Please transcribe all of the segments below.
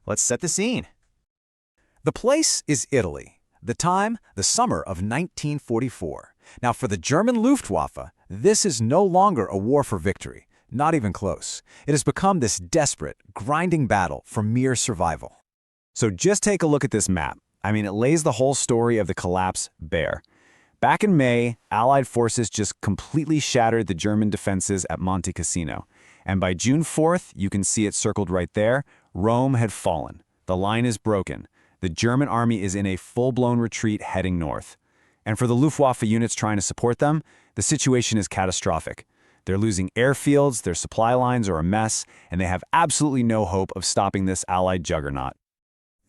let's set the scene. The place is Italy. The time, the summer of 1944. Now, for the German Luftwaffe, this is no longer a war for victory. Not even close. It has become this desperate, grinding battle for mere survival. So just take a look at this map. I mean, it lays the whole story of the collapse bare. Back in May, Allied forces just completely shattered the German defenses at Monte Cassino. And by June 4th, you can see it circled right there, Rome had fallen. The line is broken. The German army is in a full-blown retreat heading north. And for the Luftwaffe units trying to support them, the situation is catastrophic. They're losing airfields, their supply lines are a mess, and they have absolutely no hope of stopping this Allied juggernaut.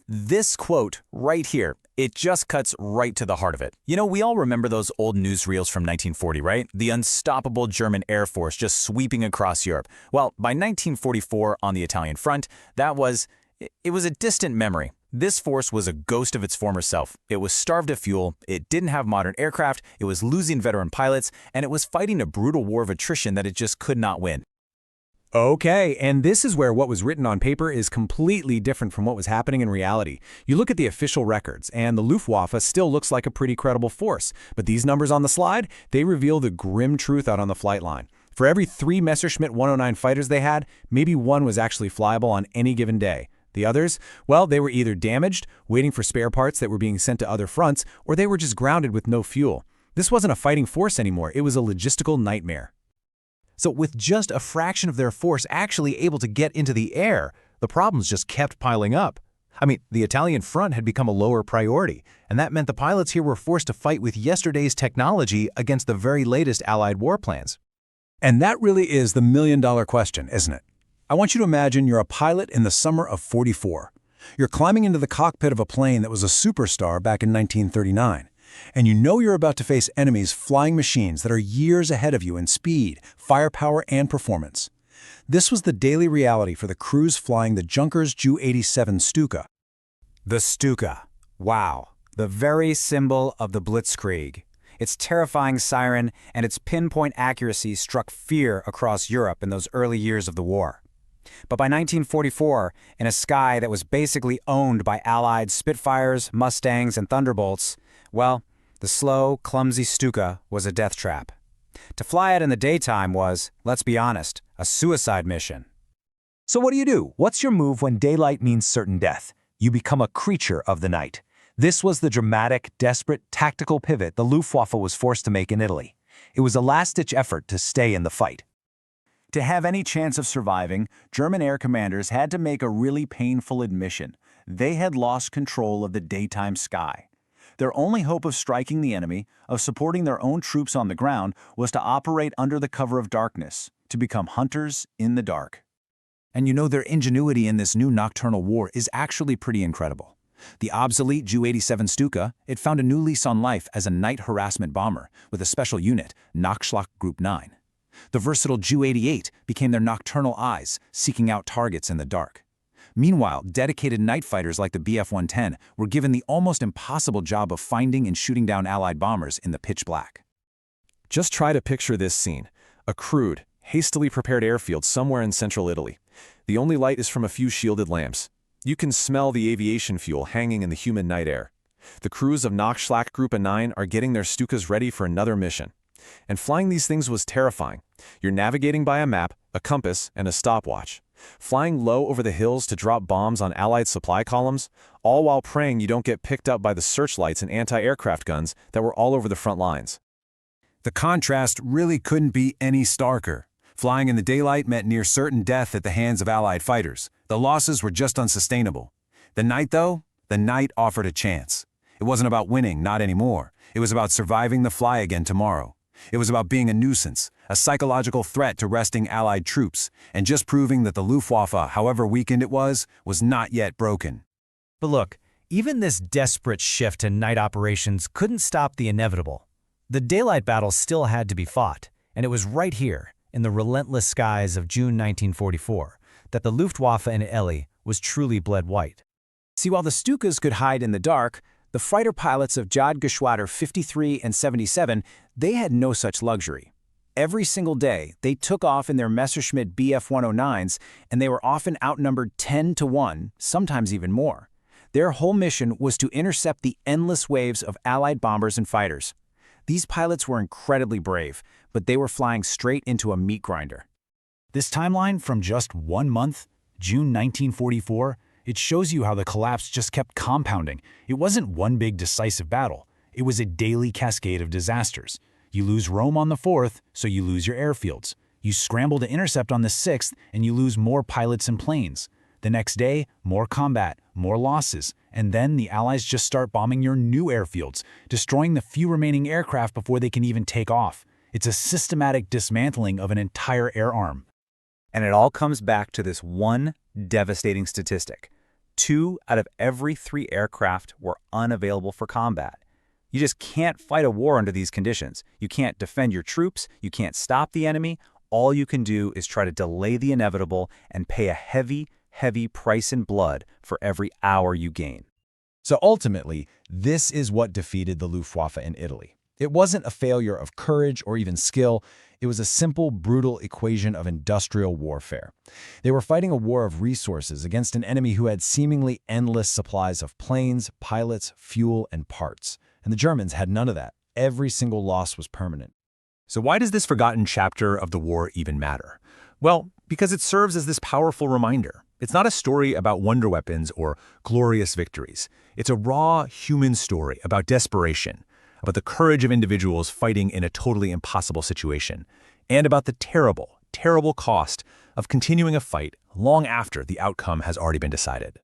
This quote right here, it just cuts right to the heart of it. You know, we all remember those old newsreels from 1940, right? The unstoppable German Air Force just sweeping across Europe. Well, by 1944 on the Italian front, it was a distant memory. This force was a ghost of its former self. It was starved of fuel, it didn't have modern aircraft, it was losing veteran pilots, and it was fighting a brutal war of attrition that it just could not win. Okay, and this is where what was written on paper is completely different from what was happening in reality. You look at the official records, and the Luftwaffe still looks like a pretty credible force. But these numbers on the slide, they reveal the grim truth out on the flight line. For every 3 Messerschmitt 109 fighters they had, maybe 1 was actually flyable on any given day. The others, well, they were either damaged, waiting for spare parts that were being sent to other fronts, or they were just grounded with no fuel. This wasn't a fighting force anymore, it was a logistical nightmare. So with just a fraction of their force actually able to get into the air, the problems just kept piling up. I mean, the Italian front had become a lower priority, and that meant the pilots here were forced to fight with yesterday's technology against the very latest Allied war plans. And that really is the million-dollar question, isn't it? I want you to imagine you're a pilot in the summer of '44. You're climbing into the cockpit of a plane that was a superstar back in 1939. And you know you're about to face enemies flying machines that are years ahead of you in speed, firepower, and performance. This was the daily reality for the crews flying the Junkers Ju-87 Stuka. The Stuka. Wow. The very symbol of the Blitzkrieg. Its terrifying siren and its pinpoint accuracy struck fear across Europe in those early years of the war. But by 1944, in a sky that was basically owned by Allied Spitfires, Mustangs, and Thunderbolts, well, the slow, clumsy Stuka was a death trap. To fly it in the daytime was, let's be honest, a suicide mission. So what do? What's your move when daylight means certain death? You become a creature of the night. This was the dramatic, desperate, tactical pivot the Luftwaffe was forced to make in Italy. It was a last-ditch effort to stay in the fight. To have any chance of surviving, German air commanders had to make a really painful admission. They had lost control of the daytime sky. Their only hope of striking the enemy, of supporting their own troops on the ground, was to operate under the cover of darkness, to become hunters in the dark. And you know, their ingenuity in this new nocturnal war is actually pretty incredible. The obsolete Ju-87 Stuka, it found a new lease on life as a night harassment bomber with a special unit, Nachtschlag Group 9. The versatile Ju-88 became their nocturnal eyes, seeking out targets in the dark. Meanwhile, dedicated night fighters like the Bf-110 were given the almost impossible job of finding and shooting down Allied bombers in the pitch black. Just try to picture this scene. A crude, hastily prepared airfield somewhere in central Italy. The only light is from a few shielded lamps. You can smell the aviation fuel hanging in the humid night air. The crews of Nachtschlag Group 9 are getting their Stukas ready for another mission. And flying these things was terrifying. You're navigating by a map, a compass, and a stopwatch. Flying low over the hills to drop bombs on Allied supply columns, all while praying you don't get picked up by the searchlights and anti-aircraft guns that were all over the front lines. The contrast really couldn't be any starker. Flying in the daylight meant near certain death at the hands of Allied fighters. The losses were just unsustainable. The night, though, the night offered a chance. It wasn't about winning, not anymore. It was about surviving the fly again tomorrow. It was about being a nuisance, a psychological threat to resting Allied troops, and just proving that the Luftwaffe, however weakened it was not yet broken. But look, even this desperate shift to night operations couldn't stop the inevitable. The daylight battle still had to be fought, and it was right here, in the relentless skies of June 1944, that the Luftwaffe in Italy was truly bled white. See, while the Stukas could hide in the dark, the fighter pilots of Jagdgeschwader 53 and 77, they had no such luxury. Every single day, they took off in their Messerschmitt Bf-109s, and they were often outnumbered 10-1, sometimes even more. Their whole mission was to intercept the endless waves of Allied bombers and fighters. These pilots were incredibly brave, but they were flying straight into a meat grinder. This timeline from just 1 month, June 1944, it shows you how the collapse just kept compounding. It wasn't one big decisive battle. It was a daily cascade of disasters. You lose Rome on the 4th, so you lose your airfields. You scramble to intercept on the 6th, and you lose more pilots and planes. The next day, more combat, more losses, and then the Allies just start bombing your new airfields, destroying the few remaining aircraft before they can even take off. It's a systematic dismantling of an entire air arm. And it all comes back to this one devastating statistic. 2 out of every 3 aircraft were unavailable for combat. You just can't fight a war under these conditions. You can't defend your troops, you can't stop the enemy. All you can do is try to delay the inevitable and pay a heavy price in blood for every hour you gain. So ultimately, this is what defeated the Luftwaffe in Italy. It wasn't a failure of courage or even skill. It was a simple, brutal equation of industrial warfare. They were fighting a war of resources against an enemy who had seemingly endless supplies of planes, pilots, fuel, and parts. And the Germans had none of that. Every single loss was permanent. So why does this forgotten chapter of the war even matter? Well, because it serves as this powerful reminder. It's not a story about wonder weapons or glorious victories. It's a raw human story about desperation, about the courage of individuals fighting in a totally impossible situation, and about the terrible, terrible cost of continuing a fight long after the outcome has already been decided.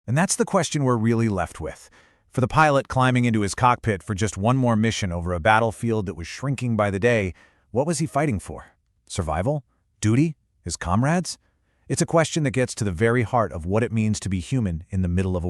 And that's the question we're really left with. For the pilot climbing into his cockpit for just one more mission over a battlefield that was shrinking by the day, what was he fighting for? Survival? Duty? His comrades? It's a question that gets to the very heart of what it means to be human in the middle of a